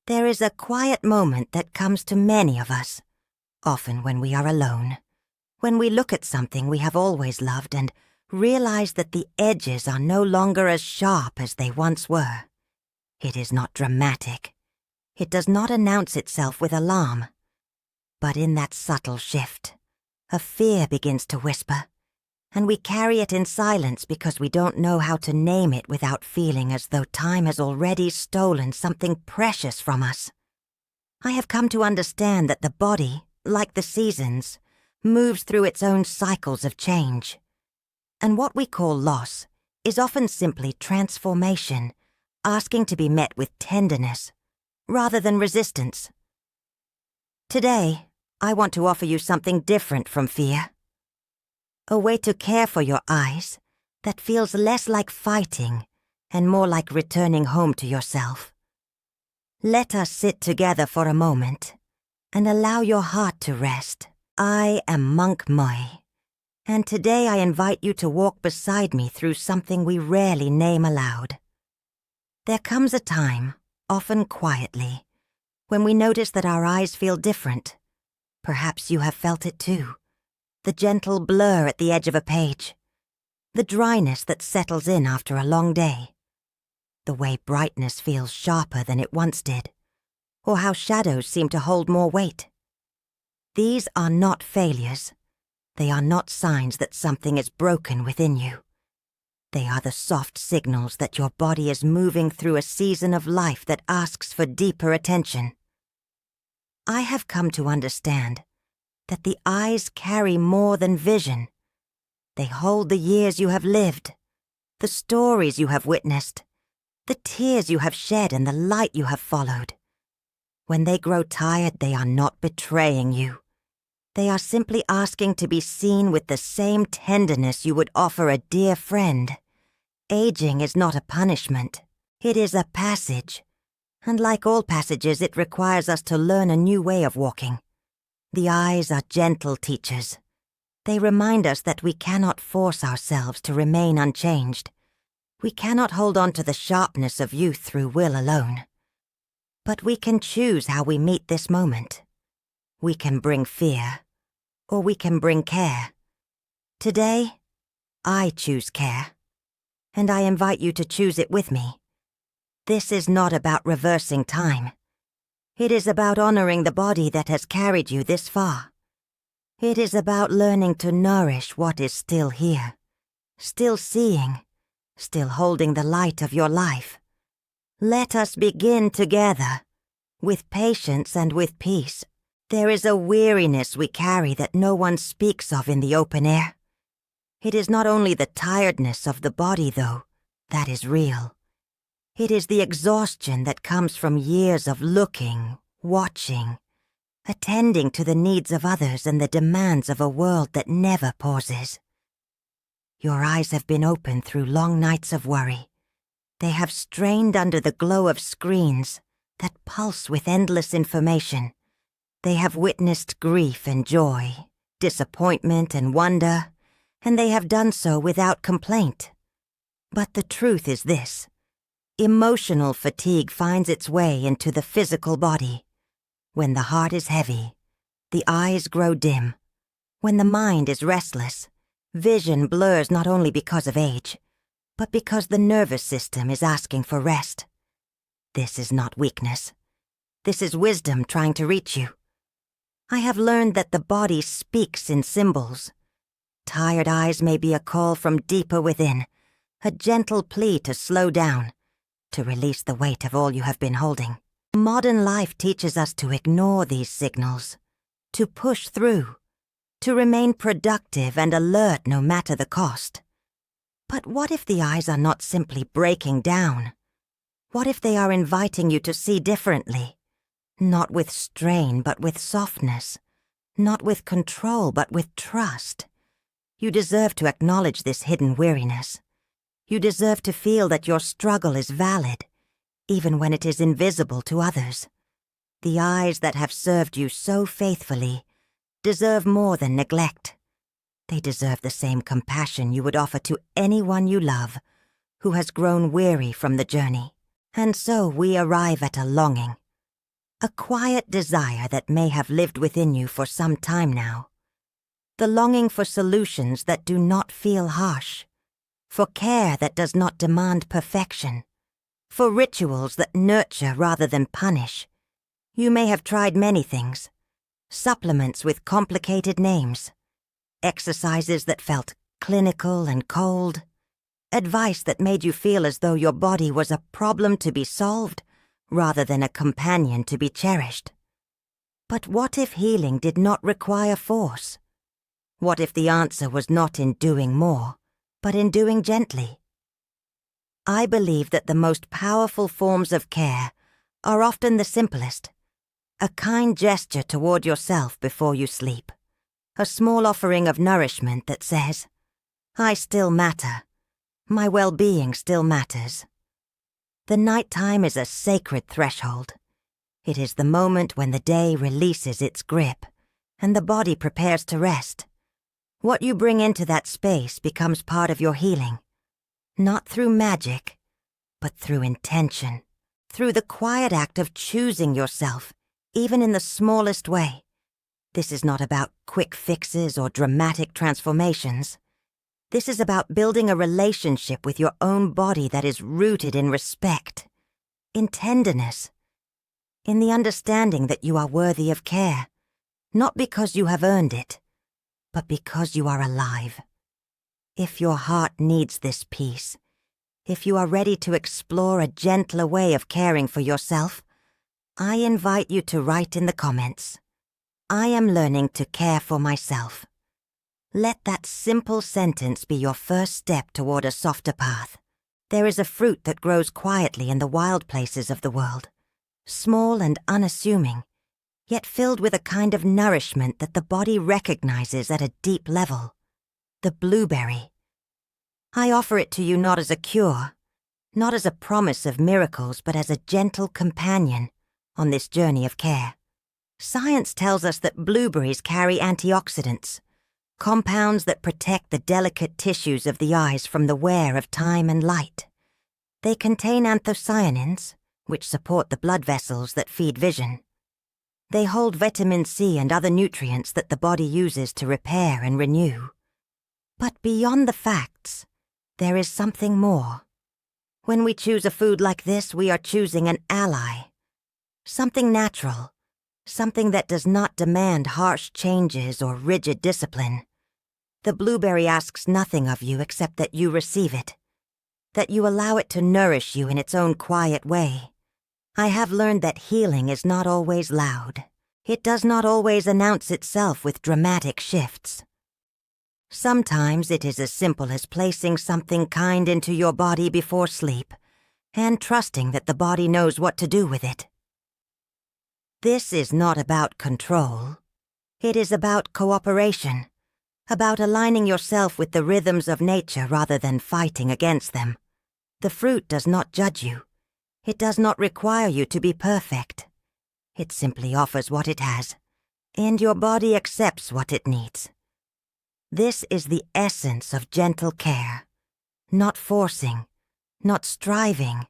There is a quiet moment that comes to many of us, often when we are alone, when we look at something we have always loved and realize that the edges are no longer as sharp as they once were. It is not dramatic. It does not announce itself with alarm. But in that subtle shift, a fear begins to whisper, and we carry it in silence because we don't know how to name it without feeling as though time has already stolen something precious from us. I have come to understand that the body, like the seasons, moves through its own cycles of change. And what we call loss is often simply transformation, asking to be met with tenderness, rather than resistance. Today, I want to offer you something different from fear. A way to care for your eyes that feels less like fighting and more like returning home to yourself. Let us sit together for a moment and allow your heart to rest. I am Monk Mei, and today I invite you to walk beside me through something we rarely name aloud. There comes a time, often quietly, when we notice that our eyes feel different. Perhaps you have felt it too. The gentle blur at the edge of a page, the dryness that settles in after a long day, the way brightness feels sharper than it once did, or how shadows seem to hold more weight. These are not failures. They are not signs that something is broken within you. They are the soft signals that your body is moving through a season of life that asks for deeper attention. I have come to understand that the eyes carry more than vision. They hold the years you have lived, the stories you have witnessed, the tears you have shed and the light you have followed. When they grow tired, they are not betraying you. They are simply asking to be seen with the same tenderness you would offer a dear friend. Aging is not a punishment. It is a passage. And like all passages, it requires us to learn a new way of walking. The eyes are gentle teachers. They remind us that we cannot force ourselves to remain unchanged. We cannot hold on to the sharpness of youth through will alone. But we can choose how we meet this moment. We can bring fear, or we can bring care. Today, I choose care, and I invite you to choose it with me. This is not about reversing time. It is about honoring the body that has carried you this far. It is about learning to nourish what is still here, still seeing, still holding the light of your life. Let us begin together, with patience and with peace. There is a weariness we carry that no one speaks of in the open air. It is not only the tiredness of the body, though, that is real. It is the exhaustion that comes from years of looking, watching, attending to the needs of others and the demands of a world that never pauses. Your eyes have been opened through long nights of worry. They have strained under the glow of screens that pulse with endless information. They have witnessed grief and joy, disappointment and wonder, and they have done so without complaint. But the truth is this. Emotional fatigue finds its way into the physical body. When the heart is heavy, the eyes grow dim. When the mind is restless, vision blurs not only because of age, but because the nervous system is asking for rest. This is not weakness. This is wisdom trying to reach you. I have learned that the body speaks in symbols. Tired eyes may be a call from deeper within, a gentle plea to slow down, to release the weight of all you have been holding. Modern life teaches us to ignore these signals, to push through, to remain productive and alert no matter the cost. But what if the eyes are not simply breaking down? What if they are inviting you to see differently? Not with strain, but with softness. Not with control, but with trust. You deserve to acknowledge this hidden weariness. You deserve to feel that your struggle is valid, even when it is invisible to others. The eyes that have served you so faithfully deserve more than neglect. They deserve the same compassion you would offer to anyone you love who has grown weary from the journey. And so we arrive at a longing, A quiet desire that may have lived within you for some time now. The longing for solutions that do not feel harsh. For care that does not demand perfection. For rituals that nurture rather than punish. You may have tried many things. Supplements with complicated names. Exercises that felt clinical and cold. Advice that made you feel as though your body was a problem to be solved rather than a companion to be cherished. But what if healing did not require force? What if the answer was not in doing more, but in doing gently? I believe that the most powerful forms of care are often the simplest. A kind gesture toward yourself before you sleep. A small offering of nourishment that says, "I still matter. My well-being still matters." The nighttime is a sacred threshold. It is the moment when the day releases its grip and the body prepares to rest. What you bring into that space becomes part of your healing. Not through magic, but through intention. Through the quiet act of choosing yourself, even in the smallest way. This is not about quick fixes or dramatic transformations. This is about building a relationship with your own body that is rooted in respect, in tenderness, in the understanding that you are worthy of care, not because you have earned it, but because you are alive. If your heart needs this peace, if you are ready to explore a gentler way of caring for yourself, I invite you to write in the comments, "I am learning to care for myself." Let that simple sentence be your first step toward a softer path. There is a fruit that grows quietly in the wild places of the world, small and unassuming, yet filled with a kind of nourishment that the body recognizes at a deep level. The blueberry. I offer it to you not as a cure, not as a promise of miracles, but as a gentle companion on this journey of care. Science tells us that blueberries carry antioxidants, compounds that protect the delicate tissues of the eyes from the wear of time and light. They contain anthocyanins, which support the blood vessels that feed vision. They hold vitamin C and other nutrients that the body uses to repair and renew. But beyond the facts, there is something more. When we choose a food like this, we are choosing an ally. Something natural. Something that does not demand harsh changes or rigid discipline. The blueberry asks nothing of you except that you receive it, that you allow it to nourish you in its own quiet way. I have learned that healing is not always loud. It does not always announce itself with dramatic shifts. Sometimes it is as simple as placing something kind into your body before sleep and trusting that the body knows what to do with it. This is not about control. It is about cooperation, about aligning yourself with the rhythms of nature rather than fighting against them. The fruit does not judge you. It does not require you to be perfect. It simply offers what it has, and your body accepts what it needs. This is the essence of gentle care. Not forcing, not striving,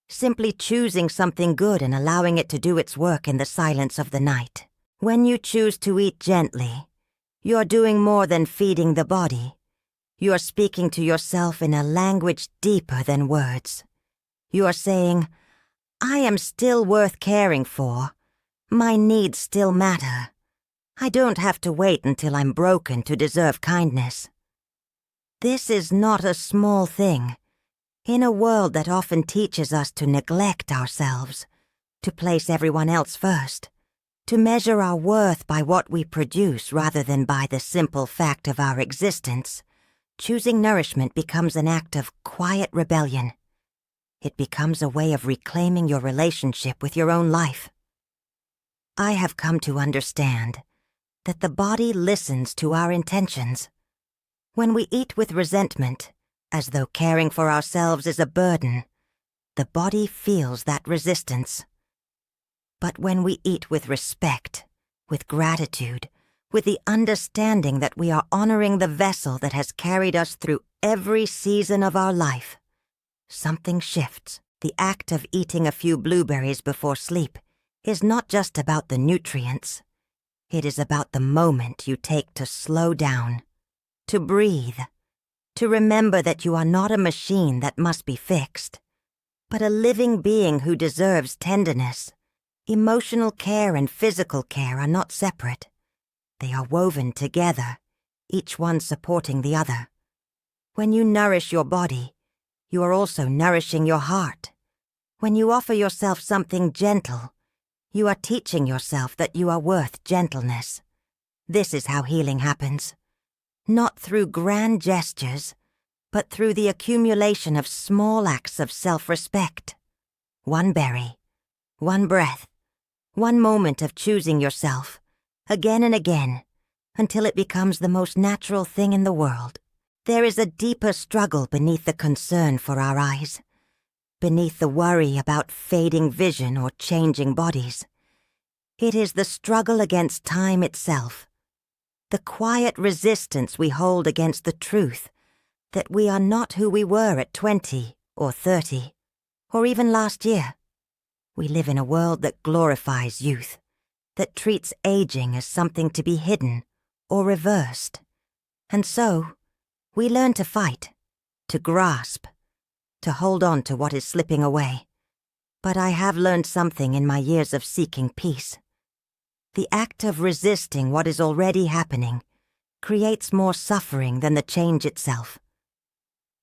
simply choosing something good and allowing it to do its work in the silence of the night. When you choose to eat gently, you're doing more than feeding the body. You're speaking to yourself in a language deeper than words. You're saying, "I am still worth caring for. My needs still matter. I don't have to wait until I'm broken to deserve kindness." This is not a small thing. In a world that often teaches us to neglect ourselves, to place everyone else first, to measure our worth by what we produce rather than by the simple fact of our existence, choosing nourishment becomes an act of quiet rebellion. It becomes a way of reclaiming your relationship with your own life. I have come to understand that the body listens to our intentions. When we eat with resentment, as though caring for ourselves is a burden, the body feels that resistance. But when we eat with respect, with gratitude, with the understanding that we are honoring the vessel that has carried us through every season of our life, something shifts. The act of eating a few blueberries before sleep is not just about the nutrients. It is about the moment you take to slow down, to breathe, to remember that you are not a machine that must be fixed, but a living being who deserves tenderness. Emotional care and physical care are not separate. They are woven together, each one supporting the other. When you nourish your body, you are also nourishing your heart. When you offer yourself something gentle, you are teaching yourself that you are worth gentleness. This is how healing happens. Not through grand gestures, but through the accumulation of small acts of self-respect. One berry, one breath, one moment of choosing yourself, again and again, until it becomes the most natural thing in the world. There is a deeper struggle beneath the concern for our eyes, beneath the worry about fading vision or changing bodies. It is the struggle against time itself, the quiet resistance we hold against the truth that we are not who we were at 20 or 30, or even last year. We live in a world that glorifies youth, that treats aging as something to be hidden or reversed. And so, we learn to fight, to grasp, to hold on to what is slipping away. But I have learned something in my years of seeking peace. The act of resisting what is already happening creates more suffering than the change itself.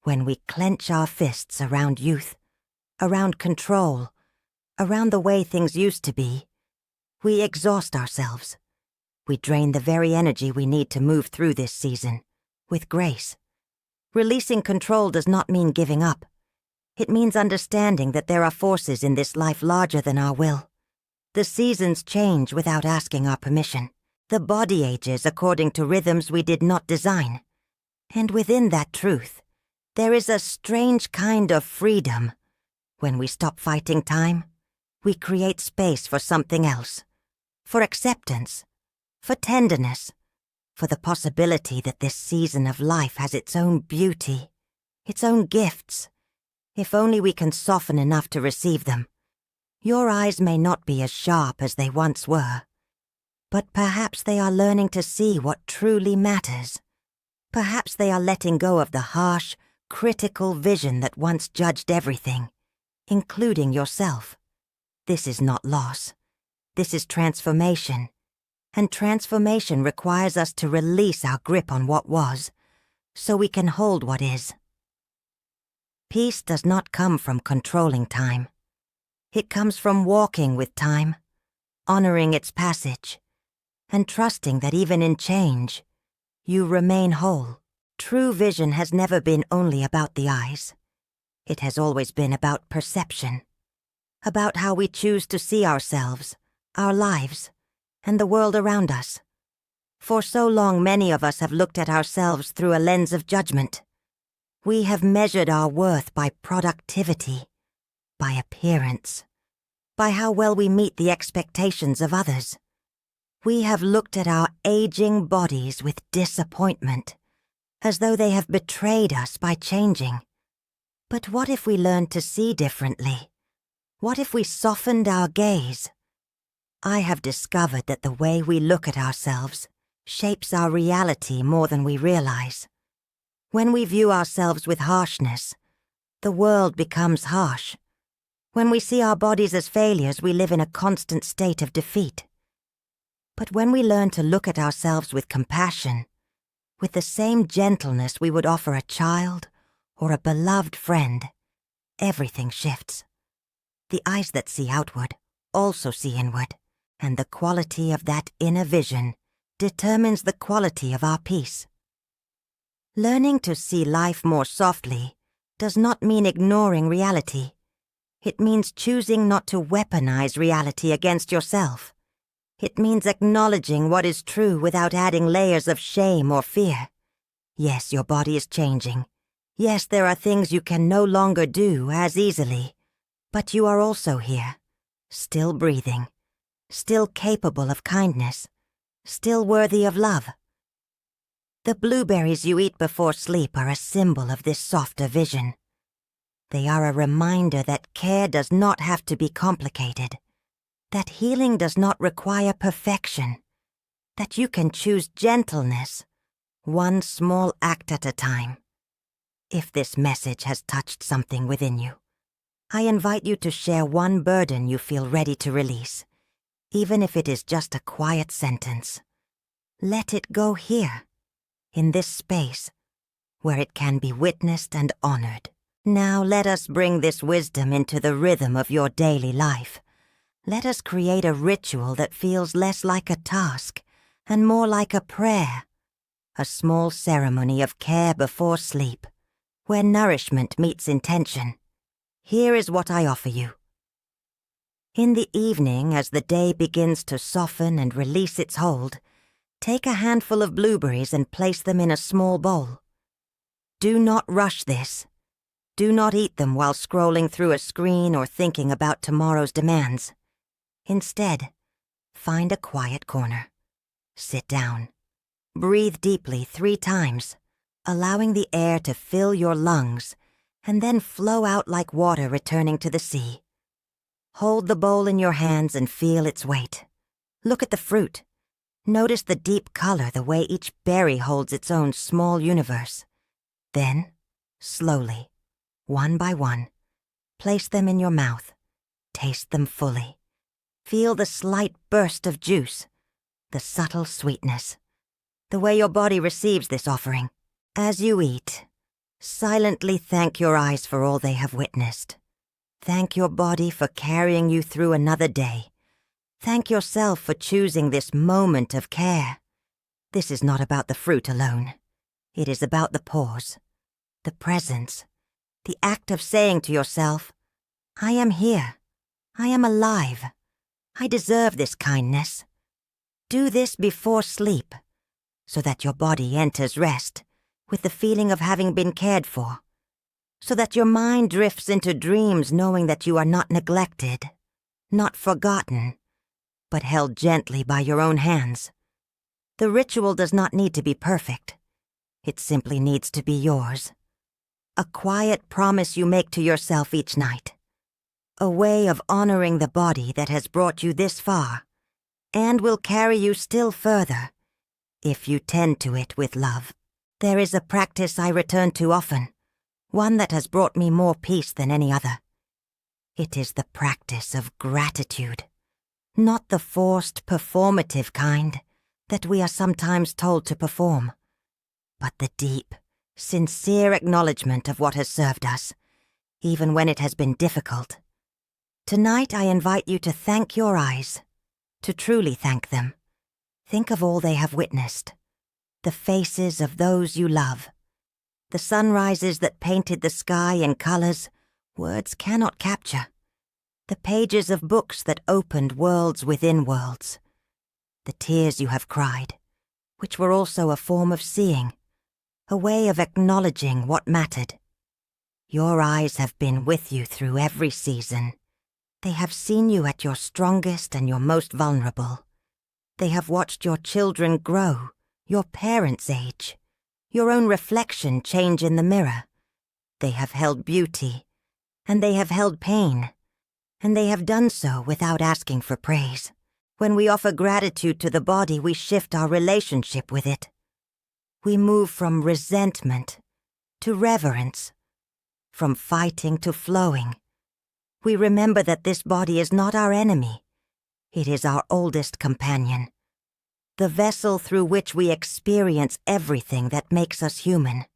When we clench our fists around youth, around control, around the way things used to be, we exhaust ourselves. We drain the very energy we need to move through this season, with grace. Releasing control does not mean giving up. It means understanding that there are forces in this life larger than our will. The seasons change without asking our permission. The body ages according to rhythms we did not design. And within that truth, there is a strange kind of freedom. When we stop fighting time, we create space for something else, for acceptance, for tenderness, for the possibility that this season of life has its own beauty, its own gifts, if only we can soften enough to receive them. Your eyes may not be as sharp as they once were, but perhaps they are learning to see what truly matters. Perhaps they are letting go of the harsh, critical vision that once judged everything, including yourself. This is not loss. This is transformation. And transformation requires us to release our grip on what was, so we can hold what is. Peace does not come from controlling time. It comes from walking with time, honoring its passage, and trusting that even in change, you remain whole. True vision has never been only about the eyes. It has always been about perception, about how we choose to see ourselves, our lives, and the world around us. For so long, many of us have looked at ourselves through a lens of judgment. We have measured our worth by productivity, by appearance, by how well we meet the expectations of others. We have looked at our aging bodies with disappointment, as though they have betrayed us by changing. But what if we learned to see differently? What if we softened our gaze? I have discovered that the way we look at ourselves shapes our reality more than we realize. When we view ourselves with harshness, the world becomes harsh. When we see our bodies as failures, we live in a constant state of defeat. But when we learn to look at ourselves with compassion, with the same gentleness we would offer a child or a beloved friend, everything shifts. The eyes that see outward also see inward, and the quality of that inner vision determines the quality of our peace. Learning to see life more softly does not mean ignoring reality. It means choosing not to weaponize reality against yourself. It means acknowledging what is true without adding layers of shame or fear. Yes, your body is changing. Yes, there are things you can no longer do as easily. But you are also here, still breathing, still capable of kindness, still worthy of love. The blueberries you eat before sleep are a symbol of this softer vision. They are a reminder that care does not have to be complicated, that healing does not require perfection, that you can choose gentleness, one small act at a time. If this message has touched something within you, I invite you to share one burden you feel ready to release, even if it is just a quiet sentence. Let it go here, in this space, where it can be witnessed and honored. Now let us bring this wisdom into the rhythm of your daily life. Let us create a ritual that feels less like a task and more like a prayer, a small ceremony of care before sleep, where nourishment meets intention. Here is what I offer you. In the evening, as the day begins to soften and release its hold, take a handful of blueberries and place them in a small bowl. Do not rush this. Do not eat them while scrolling through a screen or thinking about tomorrow's demands. Instead, find a quiet corner. Sit down. Breathe deeply 3 times, allowing the air to fill your lungs and then flow out like water returning to the sea. Hold the bowl in your hands and feel its weight. Look at the fruit. Notice the deep color, the way each berry holds its own small universe. Then, slowly, one by one, place them in your mouth. Taste them fully. Feel the slight burst of juice, the subtle sweetness, the way your body receives this offering. As you eat, silently thank your eyes for all they have witnessed. Thank your body for carrying you through another day. Thank yourself for choosing this moment of care. This is not about the fruit alone. It is about the pause, the presence, the act of saying to yourself, I am here. I am alive. I deserve this kindness. Do this before sleep, so that your body enters rest with the feeling of having been cared for, so that your mind drifts into dreams knowing that you are not neglected, not forgotten, but held gently by your own hands. The ritual does not need to be perfect. It simply needs to be yours. A quiet promise you make to yourself each night. A way of honoring the body that has brought you this far and will carry you still further if you tend to it with love. There is a practice I return to often, one that has brought me more peace than any other. It is the practice of gratitude, not the forced, performative kind that we are sometimes told to perform, but the deep, sincere acknowledgement of what has served us, even when it has been difficult. Tonight I invite you to thank your eyes, to truly thank them. Think of all they have witnessed, the faces of those you love, the sunrises that painted the sky in colors words cannot capture, the pages of books that opened worlds within worlds, the tears you have cried, which were also a form of seeing, a way of acknowledging what mattered. Your eyes have been with you through every season. They have seen you at your strongest and your most vulnerable. They have watched your children grow, your parents age, your own reflection change in the mirror. They have held beauty, and they have held pain, and they have done so without asking for praise. When we offer gratitude to the body, we shift our relationship with it. We move from resentment to reverence, from fighting to flowing. We remember that this body is not our enemy. It is our oldest companion, the vessel through which we experience everything that makes us human.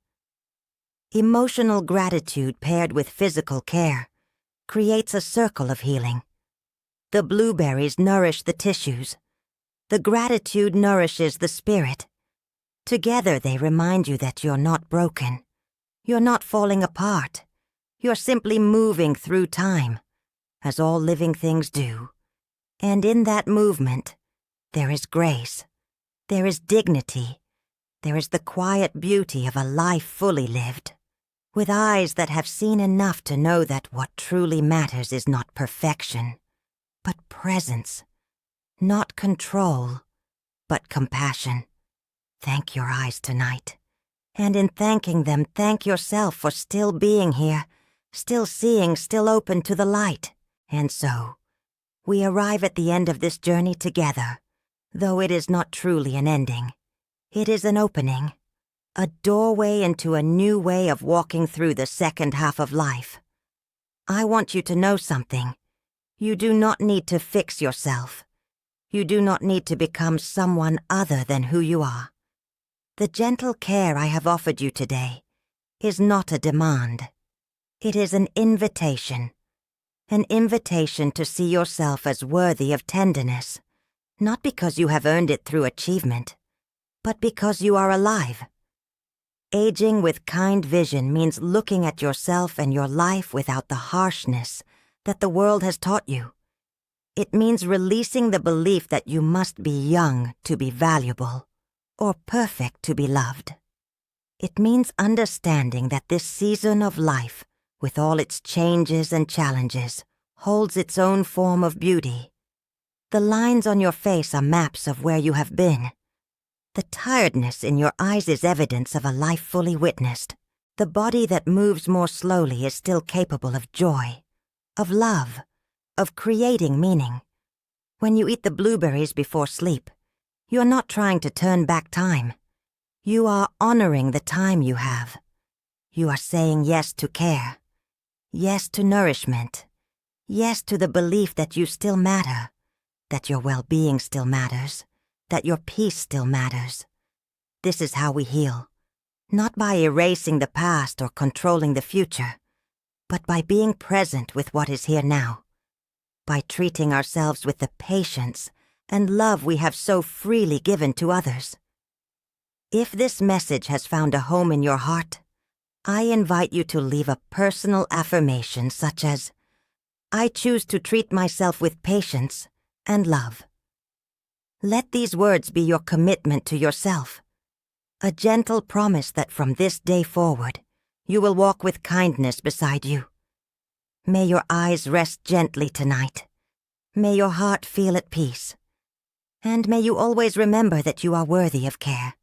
Emotional gratitude paired with physical care creates a circle of healing. The blueberries nourish the tissues. The gratitude nourishes the spirit. Together they remind you that you're not broken. You're not falling apart. You're simply moving through time, as all living things do. And in that movement, there is grace. There is dignity. There is the quiet beauty of a life fully lived, with eyes that have seen enough to know that what truly matters is not perfection, but presence, not control, but compassion. Thank your eyes tonight. And in thanking them, thank yourself for still being here, still seeing, still open to the light. And so, We arrive at the end of this journey together, though it is not truly an ending. It is an opening, a doorway into a new way of walking through the second half of life. I want you to know something. You do not need to fix yourself. You do not need to become someone other than who you are. The gentle care I have offered you today is not a demand. It is an invitation to see yourself as worthy of tenderness, not because you have earned it through achievement, but because you are alive. Aging with kind vision means looking at yourself and your life without the harshness that the world has taught you. It means releasing the belief that you must be young to be valuable, or perfect to be loved. It means understanding that this season of life, with all its changes and challenges, holds its own form of beauty. The lines on your face are maps of where you have been. The tiredness in your eyes is evidence of a life fully witnessed. The body that moves more slowly is still capable of joy, of love, of creating meaning. When you eat the blueberries before sleep, you're not trying to turn back time. You are honoring the time you have. You are saying yes to care, yes to nourishment, yes to the belief that you still matter, that your well-being still matters, that your peace still matters. This is how we heal, not by erasing the past or controlling the future, but by being present with what is here now, by treating ourselves with the patience and love we have so freely given to others. If this message has found a home in your heart, I invite you to leave a personal affirmation such as, I choose to treat myself with patience and love. Let these words be your commitment to yourself, a gentle promise that from this day forward, you will walk with kindness beside you. May your eyes rest gently tonight. May your heart feel at peace. And may you always remember that you are worthy of care.